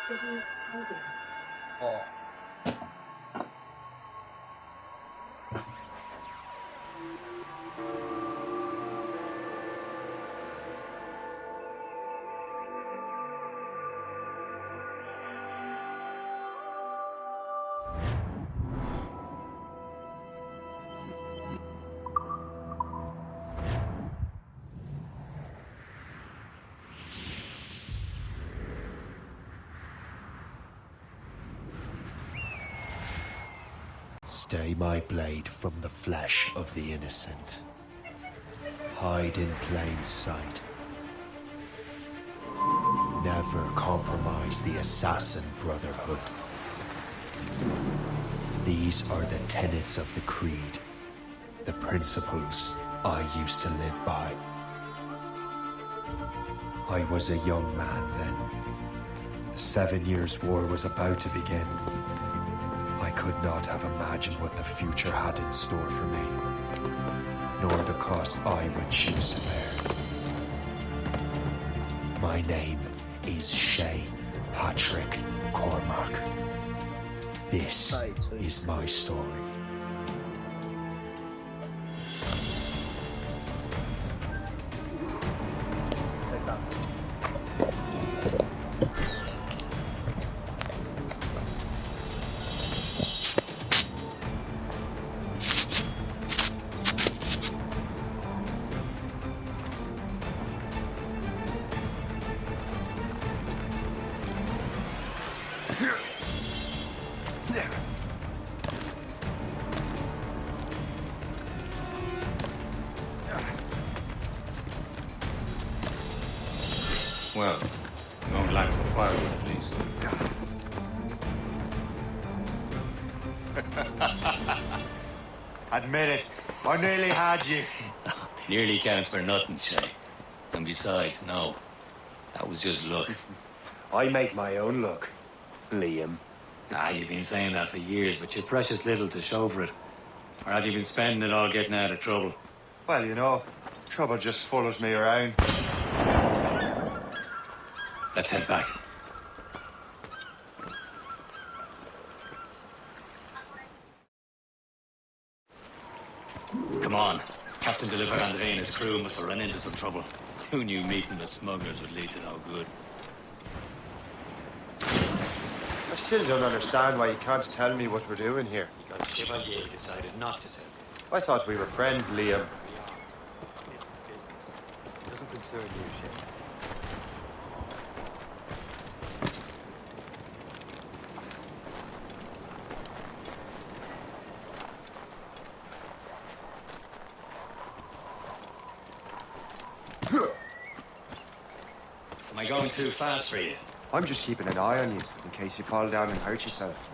这是枪姐。哦。Stay my blade from the flesh of the innocent. Hide in plain sight. Never compromise the Assassin Brotherhood. These are the tenets of the creed, the principles I used to live by. I was a young man then. The 7 Years' War was about to begin. I could not have imagined what the future had in store for me, nor the cost I would choose to bear. My name is Shay Patrick Cormac. This is my story. Well, no lack for firewood, at least. Admit it, I nearly had you. Nearly counts for nothing, Shay. And besides, no. That was just luck. I make my own luck, Liam. Ah, you've been saying that for years, but you've precious little to show for it. Or have you been spending it all getting out of trouble? Well, you know, trouble just follows me around. Let's head back. Come on. Captain delivered Andre and his crew must have run into some trouble. Who knew meeting with smugglers would lead to no good? I still don't understand why you can't tell me what we're doing here. Because Chevalier decided not to tell you. I thought we were friends, Liam. Doesn't concern you, Shay. Am I going too fast for you? I'm just keeping an eye on you, in case you fall down and hurt yourself.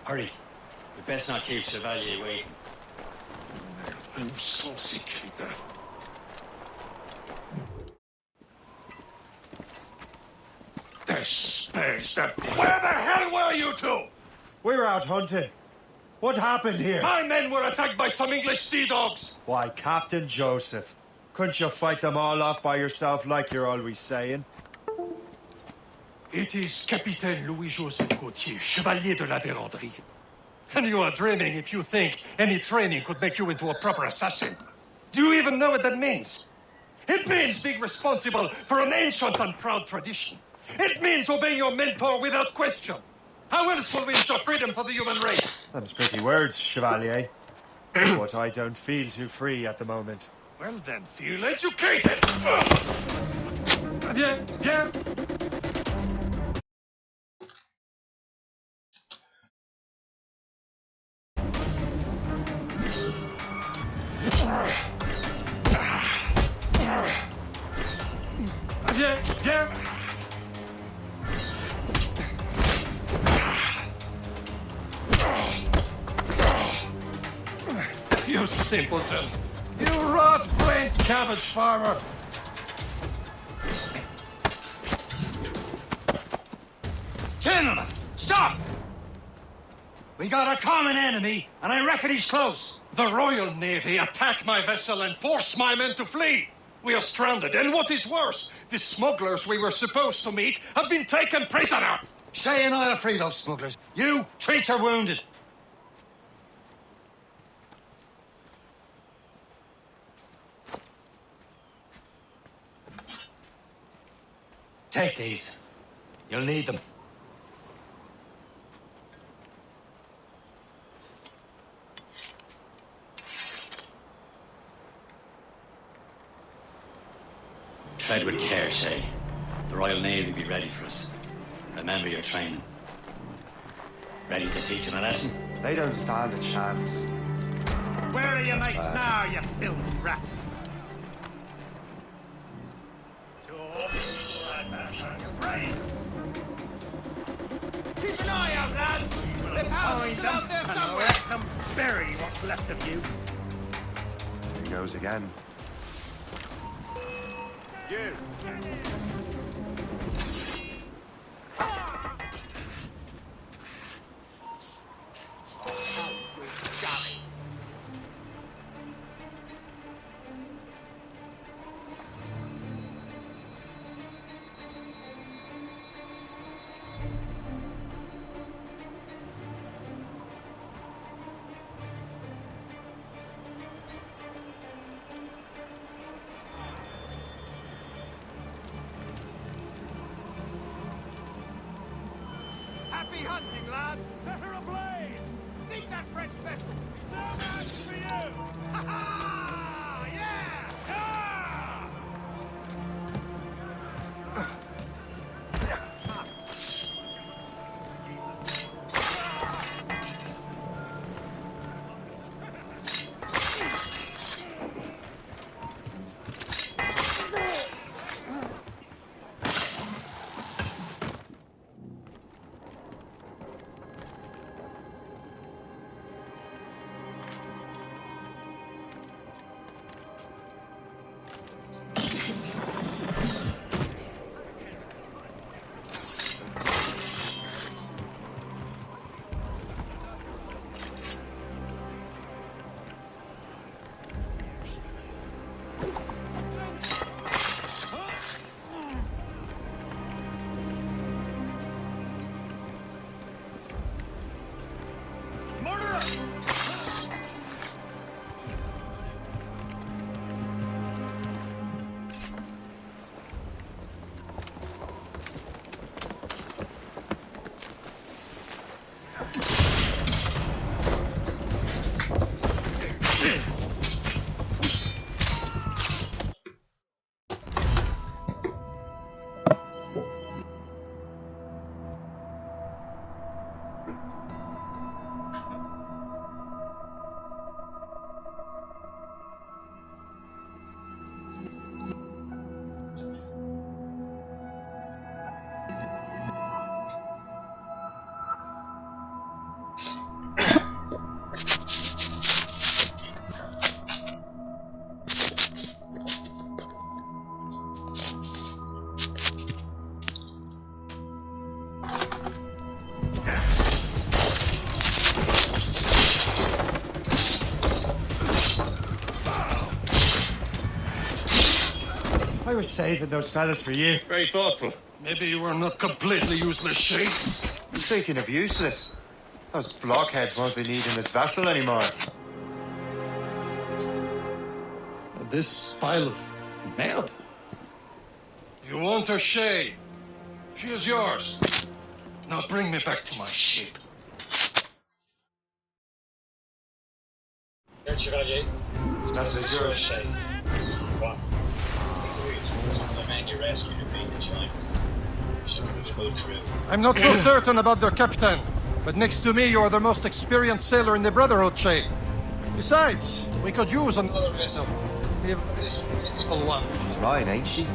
Hurry. We best not keep Chevalier waiting. Où sont ces crétins? Despace them! Where the hell were you two? We were out hunting. What happened here? My men were attacked by some English sea dogs. Why, Captain Joseph, couldn't you fight them all off by yourself like you're always saying? It is Capitaine Louis-Joseph Gauthier, Chevalier de la Vérendrye. And you are dreaming if you think any training could make you into a proper assassin. Do you even know what that means? It means being responsible for an ancient and proud tradition. It means obeying your mentor without question. How else will we ensure freedom for the human race? Them's pretty words, Chevalier. But I don't feel too free at the moment. Well then, feel educated! Viens, viens! Viens, viens! You simpleton! You rot-brained cabbage farmer! Gentlemen, stop! We got a common enemy, and I reckon he's close. The Royal Navy attacked my vessel and forced my men to flee. We are stranded, and what is worse, the smugglers we were supposed to meet have been taken prisoner. Shay and I'll free those smugglers. You treat your wounded. Take these. You'll need them. Tread with care, Shay. The Royal Navy will be ready for us. Remember your training. Ready to teach them a lesson? They don't stand a chance. Where are your mates now, you filthy rat? Keep an eye out, lads! The power's still out there somewhere! Come bury what's left of you. Here he goes again. You! Happy hunting, lads! Let her ablaze! Sink that French vessel! No match for you! Ha ha! Yeah! Ah! I was saving those fellas for you. Very thoughtful. Maybe you were not completely useless, Shay. Speaking of useless, those blockheads won't be needing this vessel anymore. This pile of mail? You want her, Shay? She is yours. Now bring me back to my ship. Here, Chevalier. This vessel is yours. Shay. What? The man you rescued are being the choice. Ship with a full crew. I'm not so certain about their captain, but next to me, you're the most experienced sailor in the Brotherhood, Shay. Besides, we could use Another vessel. we have one. She's mine, ain't she?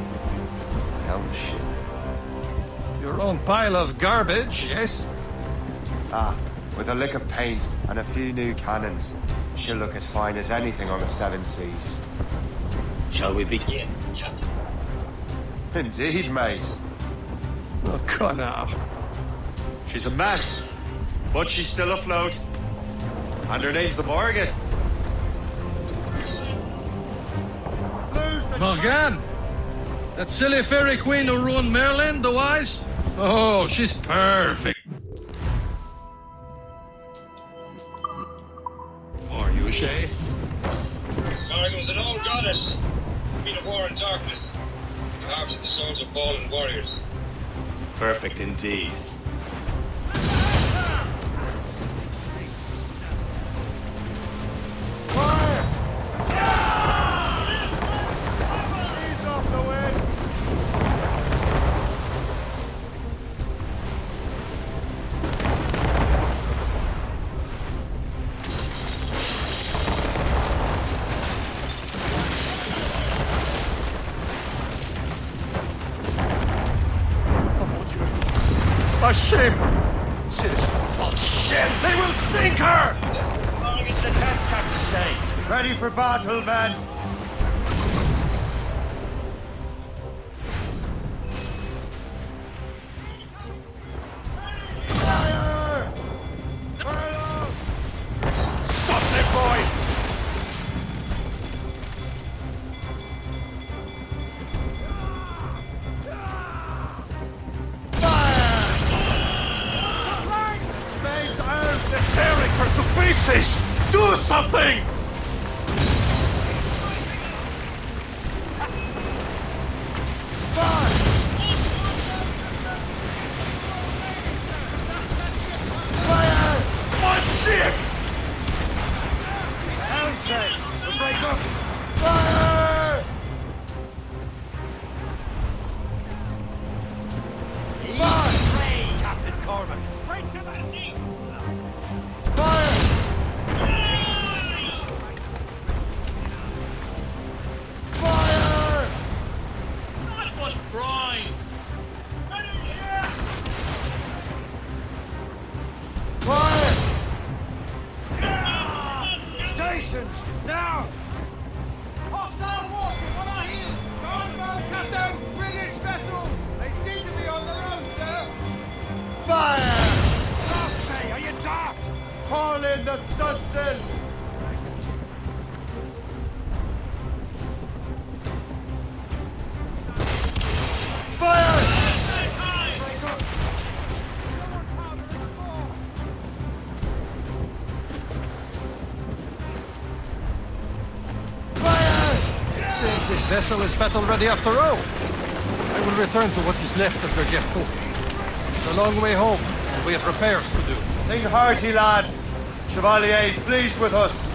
Hell shit. Your own pile of garbage, yes? Ah, with a lick of paint and a few new cannons, she'll look as fine as anything on the seven seas. Shall we begin? Yeah, Captain. Indeed, mate. Oh, come now. She's a mess, but she's still afloat. And her name's the Morgan. Morgan? That silly fairy queen who ruined Merlin, the wise? Oh, she's perfect. For you, Shay? Morgan was an old goddess. Queen of war and darkness. Who harvested the souls of fallen warriors. Perfect indeed. A ship! Citizen false shit! They will sink her! Going into the test, Captain Shay. Ready for battle, men! Fire! Fire! Stop that boy! Mates out! They're tearing her to pieces! Do something! Fire! Fire! Oh shit! Downside. We'll break up. Fire! Easy play, Captain Corbin. Straight to that jeep! Fire! Fire! That was Brian! Ready here! Fire! Stations, now! Hostile warship on our heels! Gunboat, Captain! British vessels! They seem to be on their own, sir! Fire! Stop, Shay, are you daft? Haul in the stunsails! Fire! Fire! It seems this vessel is battle ready after all. I will return to what is left of the Gerfo. It's a long way home, and we have repairs to do. Sing hearty, lads. Chevalier is pleased with us.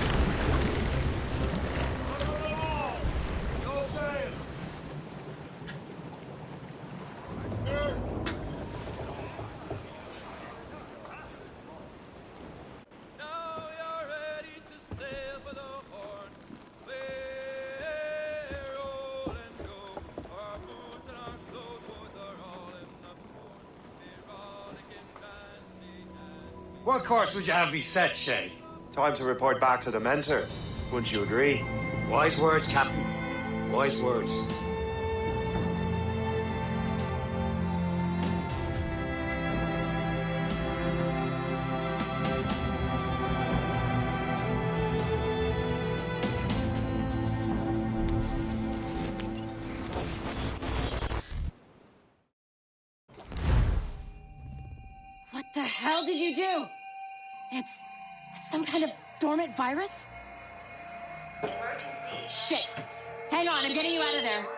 Now you're ready to sail for the Horn. We're roll and go. Our boots and our clothes both are all in the port. We're all again banding and What course would you have me set, Shay? Time to report back to the mentor. Wouldn't you agree? Wise words, Captain. Wise words. What the hell did you do? It's some kind of dormant virus? Shit! Hang on, I'm getting you out of there. Please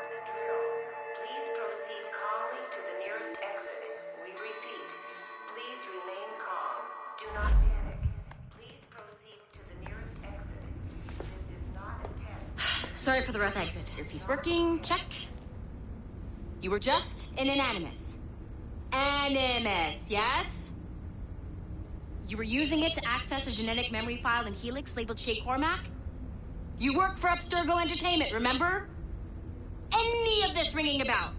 proceed calmly to the nearest exit. We repeat, please remain calm. Do not panic. Please proceed to the nearest exit. This is not a test. Sorry for the rough exit. Earpiece working, check. You were just in an animus. Animus, yes? You were using it to access a genetic memory file in Helix labeled Shay Cormac? You work for Abstergo Entertainment, remember? Any of this ringing a bell?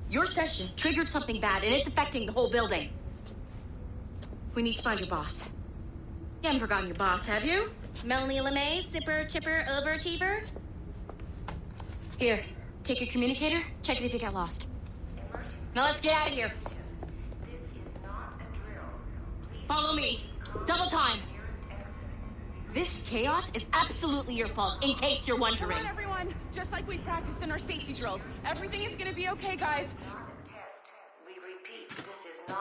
Your session triggered something bad, and it's affecting the whole building. We need to find your boss. You haven't forgotten your boss, have you? Melanie LeMay, sipper, chipper, overachiever? Here, take your communicator, check it if you got lost. Now let's get out of here. This is not a drill. Please Follow me. Double time. This chaos is absolutely your fault, in case you're wondering. Come on, everyone. Just like we practiced in our safety drills. Everything is gonna be okay, guys. not a test. We repeat, this is not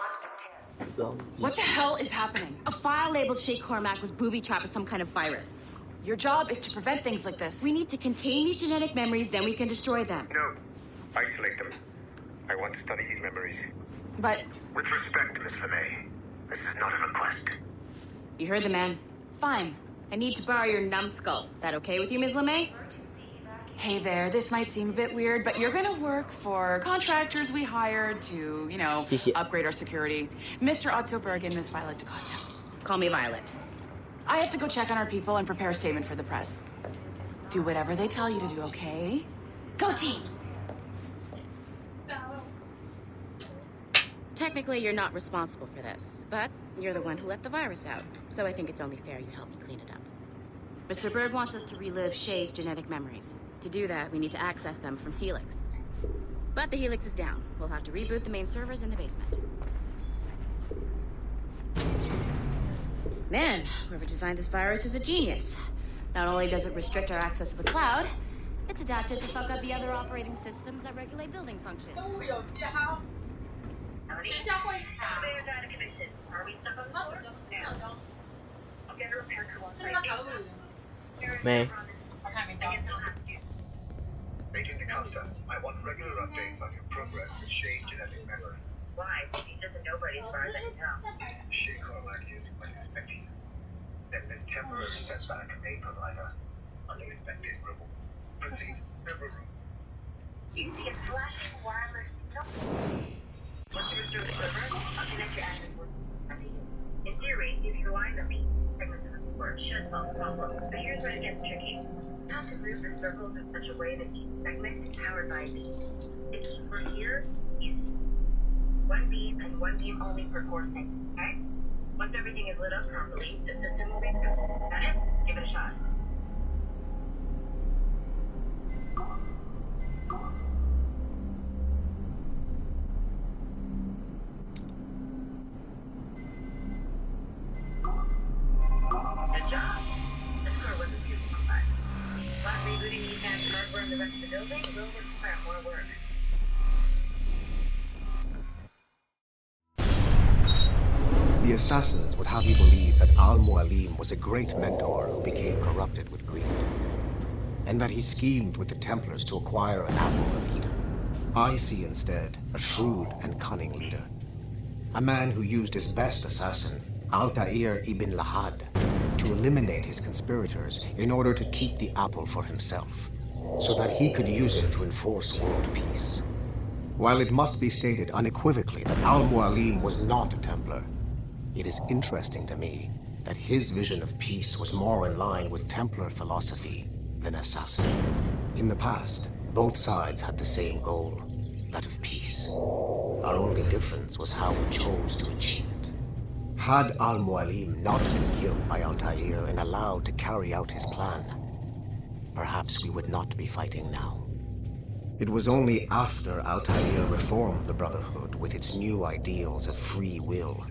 a test. What the hell is happening? A file labeled Shay Cormac was booby-trapped with some kind of virus. Your job is to prevent things like this. We need to contain these genetic memories, then we can destroy them. No. Isolate them. I want to study these memories. But With respect, Miss LeMay, this is not a request. You heard the man. fine. I need to borrow your numbskull. That okay with you, Ms. LeMay? Hey there, this might seem a bit weird, but you're gonna work for contractors we hired to, upgrade our security. Mr. Otto Berg and Miss Violet DaCosta. Call me Violet. I have to go check on our people and prepare a statement for the press. Do whatever they tell you to do, okay? Go team! technically you're not responsible for this, but you're the one who let the virus out, so I think it's only fair you help me clean it up. Mr. Berg wants us to relive Shay's genetic memories. To do that, we need to access them from Helix. But the Helix is down. We'll have to reboot the main servers in the basement. Man, whoever designed this virus is a genius. Not only does it restrict our access to the cloud, it's adapted to fuck up the other operating systems that regulate building functions. May. Agent DaCosta, I want regular updates on your progress with Shay's genetic memory. Why? He's just a nobody as far as I can tell. Shay Cormac is quite expecting. Then this temporary setback may provide us unexpected reward. Proceed. Server room. You see a flashing wireless signal? Once you restore the server, I'll connect your access with in theory, if you align the beam segments of the cord, it should solve the problem. But here's where it gets tricky. You have to move the circles in such a way that each segment is powered by a beam. The key for here is one beam and one beam only per core segment, okay? Once everything is lit up properly, the system will reboot. Got it? Give it a shot. Good job. The score wasn't too complex. But rebooting the advanced hardware in the rest of the building will require more work. The assassins would have you believe that Al-Mualim was a great mentor who became corrupted with greed, and that he schemed with the Templars to acquire an apple of Eden. I see instead a shrewd and cunning leader, a man who used his best assassin, Altair ibn Lahad, to eliminate his conspirators in order to keep the apple for himself, so that he could use it to enforce world peace. While it must be stated unequivocally that Al-Mualim was not a Templar, it is interesting to me that his vision of peace was more in line with Templar philosophy than assassin. In the past, both sides had the same goal, that of peace. Our only difference was how we chose to achieve it. Had Al-Mualim not been killed by Altair and allowed to carry out his plan, perhaps we would not be fighting now. It was only after Altair reformed the Brotherhood with its new ideals of free will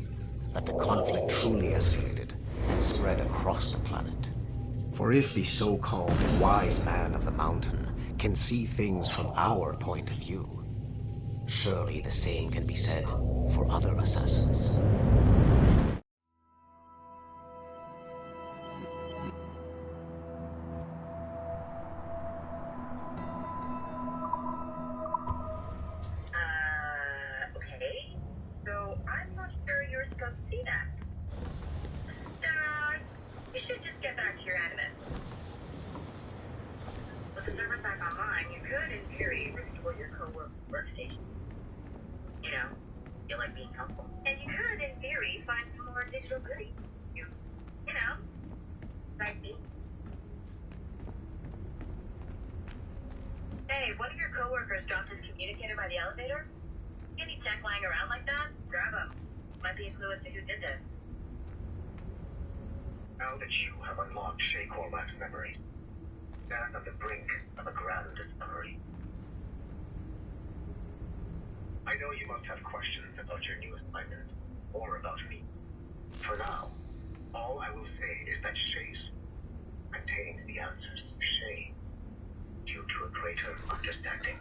that the conflict truly escalated and spread across the planet. For if the so-called wise man of the mountain can see things from our point of view, surely the same can be said for other assassins. Okay. So I'm not sure you're supposed to see that. You should just get back to your animus. With the server back online, you could, in theory, restore your co-work workstation. You know, feel like being helpful. And you could, in theory, find some more digital goodies. You know, like me. Hey, one of your coworkers dropped his communicator by the elevator. Any tech lying around like that? Grab them. Might be a clue as to who did this. Now that you have unlocked Shay Cormac's memories, stand on the brink of a grand discovery. I know you must have questions about your new assignment, or about me. For now, all I will say is that Shay's contains the answers. Shay, due to a greater understanding.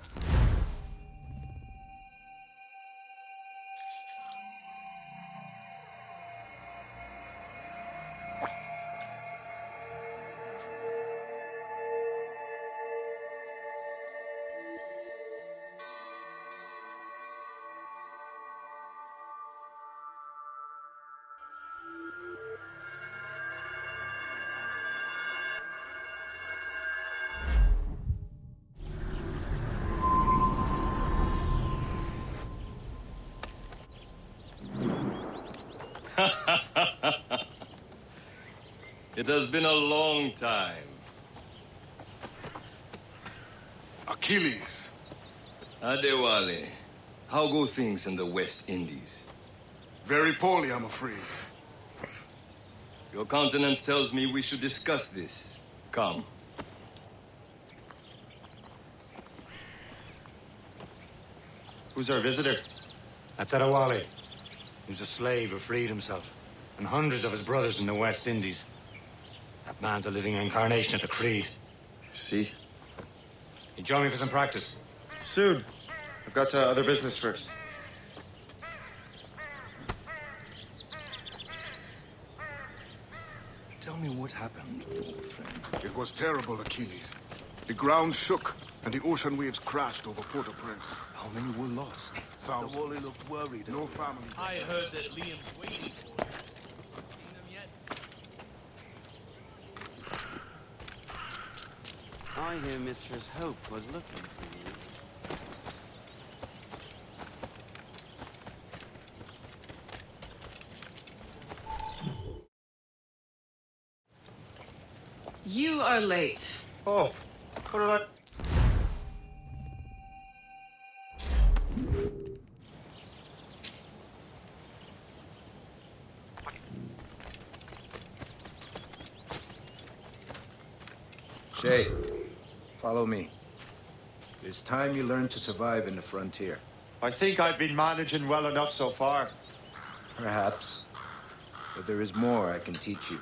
It has been a long time. Achilles. Adewale, how go things in the West Indies? Very poorly, I'm afraid. Your countenance tells me we should discuss this. Come. Who's our visitor? That's Adewale, who's a slave who freed himself, and hundreds of his brothers in the West Indies. That man's a living incarnation of the Creed. See? You join me for some practice? Soon. I've got other business first. Tell me what happened, old friend. It was terrible, Achilles. The ground shook, and the ocean waves crashed over Port-au-Prince. How many were lost? Thousands. The Wally looked worried. No family. I heard that Liam's waiting for you. Seen him yet? I hear Mistress Hope was looking for you. You are late. Oh, what did I... Shay, follow me. It's time you learn to survive in the frontier. I think I've been managing well enough so far. Perhaps. But there is more I can teach you.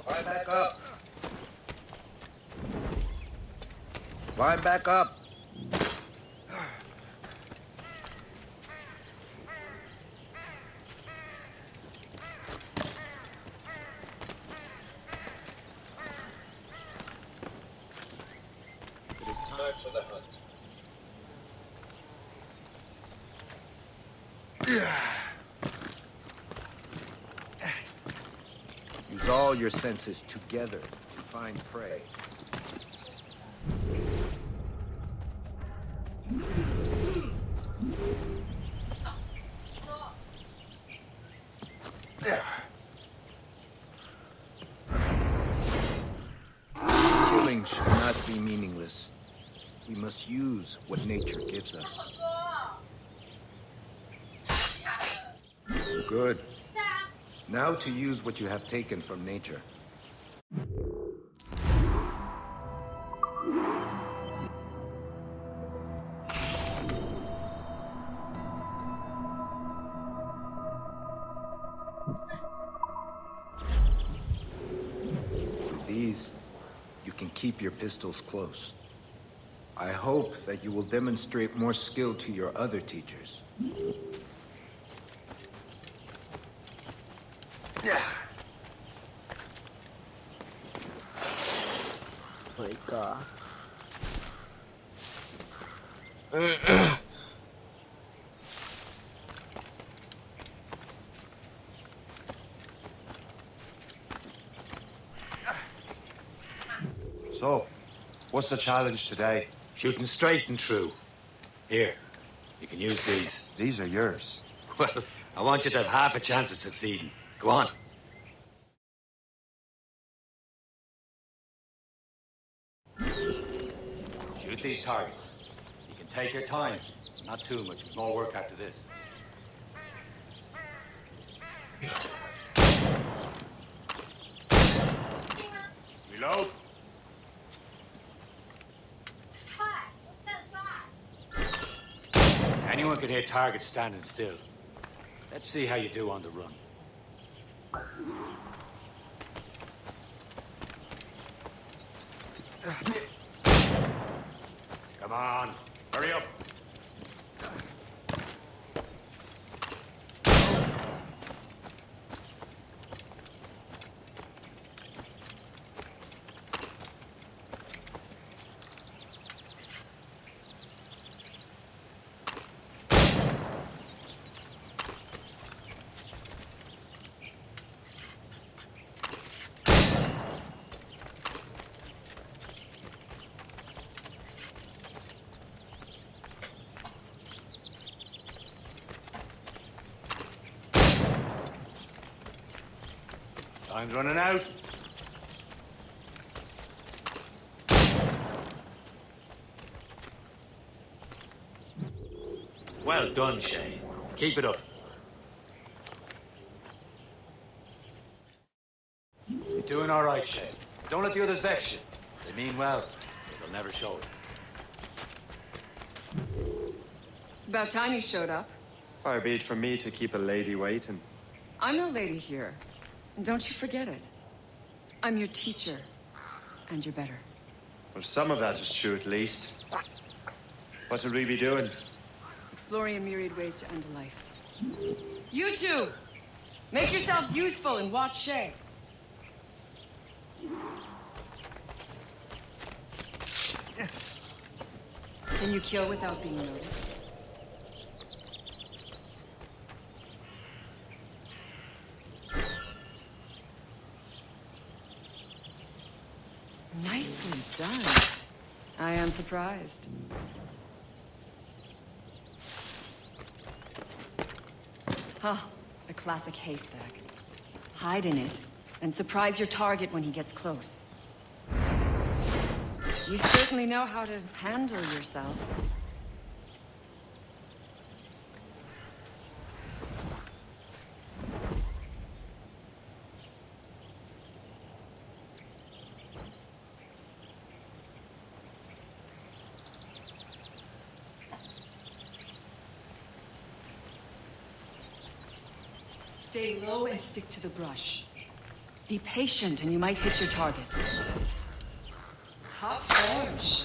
Climb back up. Climb back up. It is time for the hunt. Use all your senses together to find prey. Killing should not be meaningless. We must use what nature gives us. Good. Now to use what you have taken from nature. With these, you can keep your pistols close. I hope that you will demonstrate more skill to your other teachers. My God. So, what's the challenge today? Shooting straight and true. Here, you can use these. These are yours. Well, I want you to have half a chance of succeeding. Go on. Shoot these targets. You can take your time. Not too much. We've more work after this. Reload. Anyone can hit targets standing still. Let's see how you do on the run. Come on, hurry up. Time's running out. Well done, Shay. Keep it up. You're doing all right, Shay. Don't let the others vex you. They mean well, but they'll never show it. It's about time you showed up. Far be it from me to keep a lady waiting. I'm no lady here. And don't you forget it. I'm your teacher. And you're better. Well, some of that is true at least. What will we be doing? Exploring a myriad ways to end a life. You two! Make yourselves useful and watch Shay. Can you kill without being noticed? Nicely done. I am surprised. Huh, a classic haystack. Hide in it, and surprise your target when he gets close. You certainly know how to handle yourself. Stay low and stick to the brush. Be patient and you might hit your target. Top form, Shay.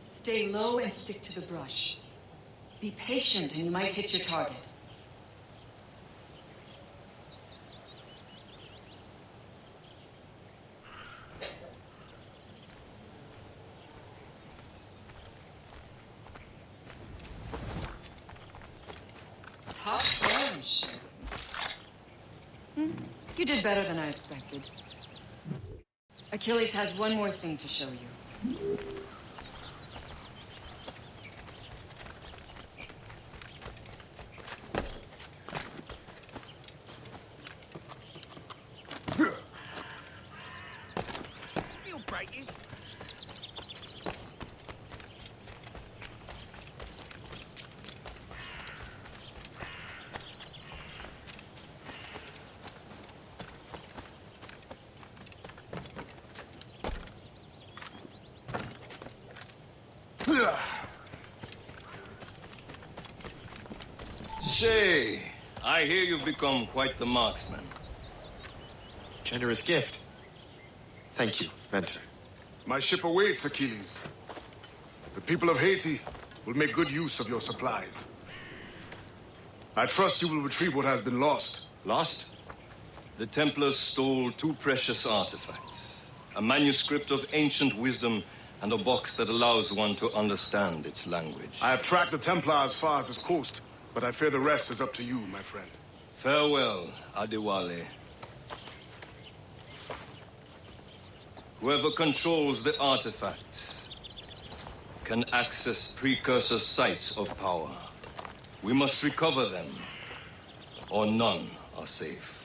Stay low and stick to the brush. Be patient and you might hit your target. Top form, Shay. You did better than I expected. Achilles has one more thing to show you. Shay, I hear you've become quite the marksman. Generous gift. Thank you, Mentor. My ship awaits, Achilles. The people of Haiti will make good use of your supplies. I trust you will retrieve what has been lost. Lost? The Templars stole two precious artifacts. A manuscript of ancient wisdom and a box that allows one to understand its language. I have tracked the Templar as far as this coast, but I fear the rest is up to you, my friend. Farewell, Adewale. Whoever controls the artifacts can access precursor sites of power. We must recover them, or none are safe.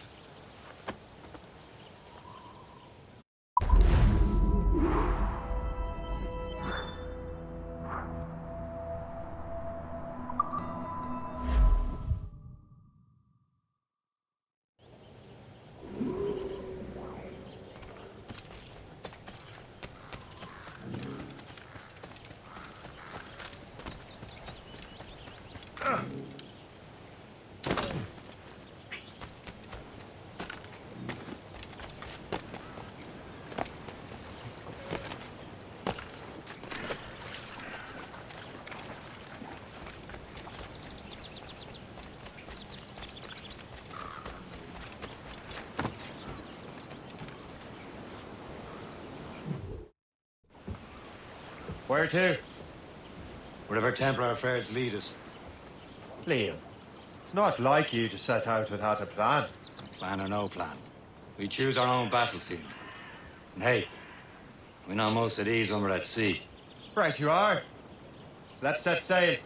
Where to? Wherever Templar affairs lead us. Liam, it's not like you to set out without a plan. Plan or no plan. We choose our own battlefield. And hey, we know most of these when we're at sea. Right you are. Let's set sail.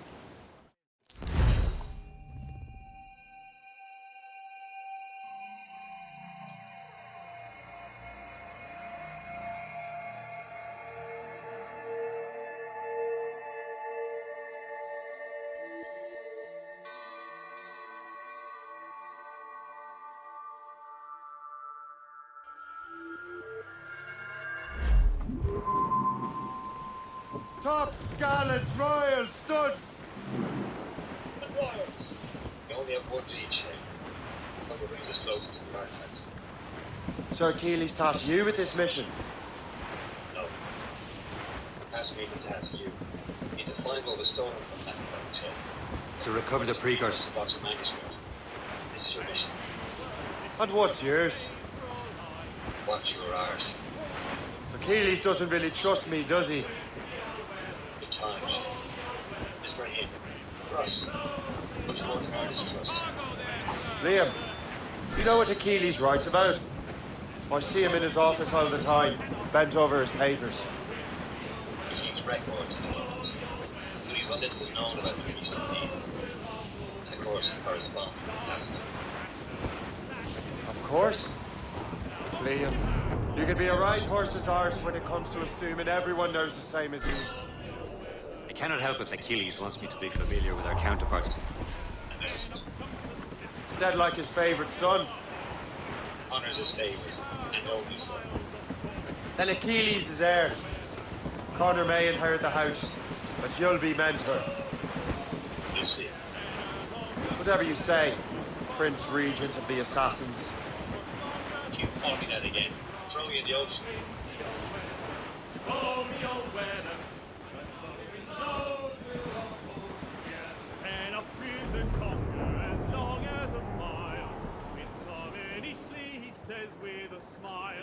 Tops, gallants, royals, studs! The royals! You only have one lead, Shay. Hunger brings us closer to the artifacts. Sir Keeley's tasked you with this mission. No. Ask me to task you. You need to find what was stolen from that hotel. To recover the precursor. The box of manuscript. This is your mission. And what's yours? What's your ours? Sir Keeley's doesn't really trust me, does he? Good times. It's for him. For us. Much more than ours is trust. Liam, you know what Achilles writes about? I see him in his office all the time, bent over his papers. He keeps records in the office. Believe what little is known about the recent deed. And of course, correspond with the task. Of course. Liam, you can be a right horse's arse when it comes to assuming everyone knows the same as you. I cannot help if Achilles wants me to be familiar with our counterparts. Said like his favorite son. Honors his favorite, and only son. Then Achilles is heir. Connor may inherit the house, but you'll be mentor. You see. Whatever you say, Prince Regent of the Assassins. You call me that again. Throw you in the ocean. Says with a smile,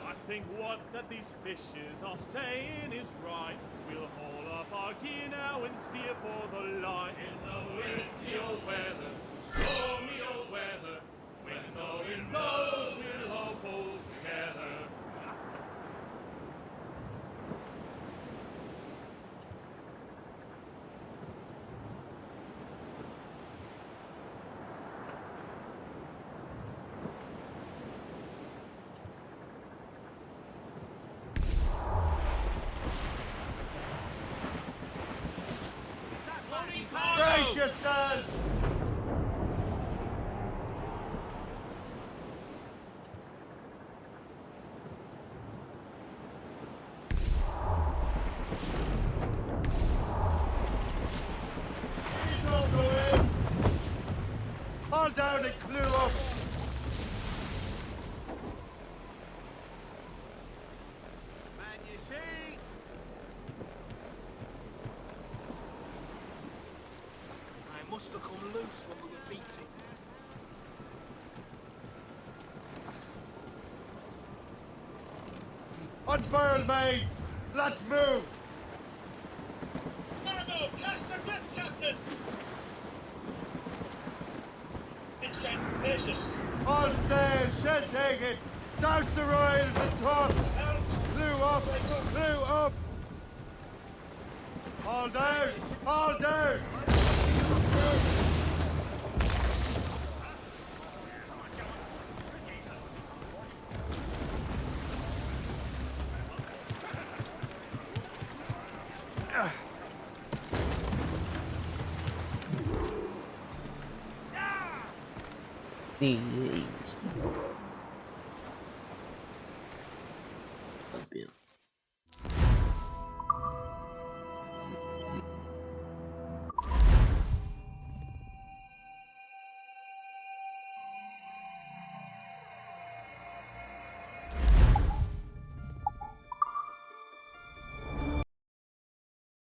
I think what that these fishes are saying is right. We'll haul up our gear now and steer for the light. In the windy old weather, stormy old weather, when the wind blows, we'll all pull together. Brace yourself! Haul down and clue up! Man your sheets! They must have come loose when we were beating. Unfurl, mates! Let's move! Cargo! Cast the grip, Captain! It's getting vicious. All sail, shall take it! Douse the royals and tops! Clue up! Clue up! Haul down! Haul down! These.